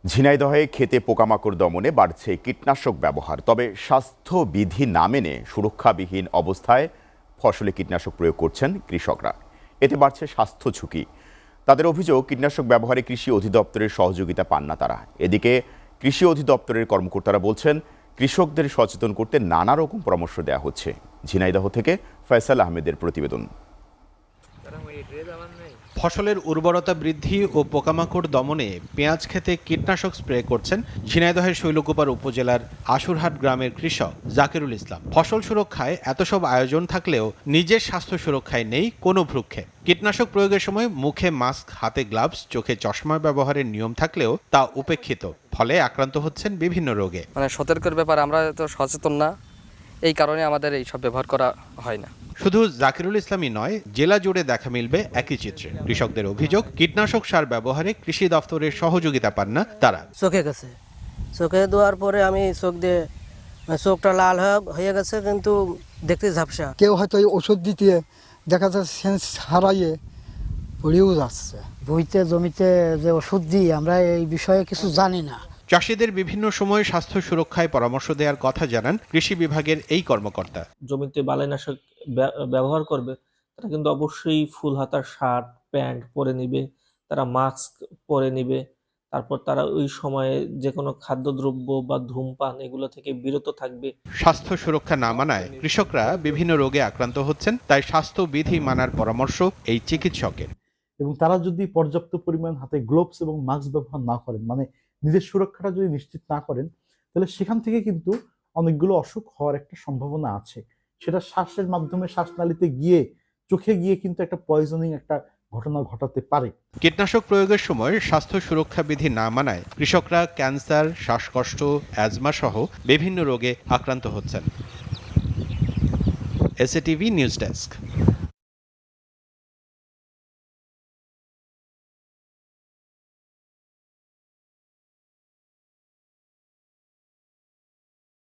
ঝিনাইদহে ক্ষেতে পোকামাকড় দমনে বাড়ছে কীটনাশক ব্যবহার, তবে স্বাস্থ্যবিধি না মেনে সুরক্ষাবিহীন অবস্থায় ফসলে কীটনাশক প্রয়োগ করছেন কৃষকরা। এতে বাড়ছে স্বাস্থ্য ঝুঁকি। তাদের অভিযোগ, কীটনাশক ব্যবহারে কৃষি অধিদপ্তরের সহযোগিতা পান না তারা। এদিকে কৃষি অধিদপ্তরের কর্মকর্তারা বলছেন, কৃষকদের সচেতন করতে নানা রকম পরামর্শ দেওয়া হচ্ছে। ঝিনাইদহ থেকে ফয়সাল আহমেদের প্রতিবেদন। ফসলের উর্বরতা বৃদ্ধি ও পোকামাকড় দমনে পেঁয়াজ ক্ষেতে কীটনাশক স্প্রে করছেন ঝিনাইদহের শৈলকুপার উপজেলার আশুরহাট গ্রামের কৃষক জাকিরুল ইসলাম। ফসল সুরক্ষায় এত সব আয়োজন থাকলেও নিজের স্বাস্থ্য সুরক্ষায় নেই কোনো ভ্রুক্ষেপ। কীটনাশক প্রয়োগের সময় মুখে মাস্ক, হাতে গ্লাভস, চোখে চশমা ব্যবহারের নিয়ম থাকলেও তা উপেক্ষিত, ফলে আক্রান্ত হচ্ছেন বিভিন্ন রোগে। সতর্কের ব্যাপারে আমরা তো সচেতন না, এই কারণে আমাদের এই সব ব্যবহার করা হয় না। শুধু জাকিরুল ইসলামই নয়, জেলা জুড়ে দেখা মিলবে একই চিত্রে। কৃষকদের অভিযোগ, কীটনাশক সার ব্যবহারে কৃষি দপ্তরের সহযোগিতা পান না তারা। চোখে গেছে, চোখে দেওয়ার পরে আমি চোখটা লাল হয়ে গেছে, কিন্তু দেখতে ঝাপসা। কেউ হয়তো এই ওষুধ দিতে দেখা যাচ্ছে সেন্স হারাইয়ে পড়েও যাচ্ছে। বইতে জমিতে যে ওষুধ দিই আমরা এই বিষয়ে কিছু জানি না। চাষিদের বিভিন্ন সময় স্বাস্থ্য সুরক্ষায় পরামর্শ দেওয়ার কথা জানান কৃষি বিভাগের এই কর্মকর্তা। জমিতে বালাইনাশক ব্যবহার করবে তারা কিন্তু অবশ্যই ফুল হাতা শার্ট প্যান্ট পরে নিবে, তারা মাস্ক পরে নিবে। তারপর তারা ওই সময়ে যে কোনো খাদ্যদ্রব্য বা ধূমপান এগুলো থেকে বিরত থাকবে। স্বাস্থ্য সুরক্ষা না মানায় কৃষকরা বিভিন্ন রোগে আক্রান্ত হচ্ছেন, তাই স্বাস্থ্যবিধি মানার পরামর্শ এই চিকিৎসকের। এবং তারা যদি পর্যাপ্ত পরিমাণ হাতে গ্লোভস এবং মাস্ক ব্যবহার না করেন, মানে নিজের সুরক্ষাটা যদি নিশ্চিত না করেন, তাহলে সেখান থেকে কিন্তু অনেকগুলো অসুখ হওয়ার একটা সম্ভাবনা আছে। সেটা শ্বাসের মাধ্যমে শ্বাসনালীতে গিয়ে চোখে গিয়ে কিন্তু একটা পয়জনিং একটা ঘটনা ঘটাতে পারে। কীটনাশক প্রয়োগের সময় স্বাস্থ্য সুরক্ষা বিধি না মানায় কৃষকরা ক্যান্সার, শ্বাসকষ্ট, অ্যাজমা সহ বিভিন্ন রোগে আক্রান্ত হচ্ছেন। SATV news desk.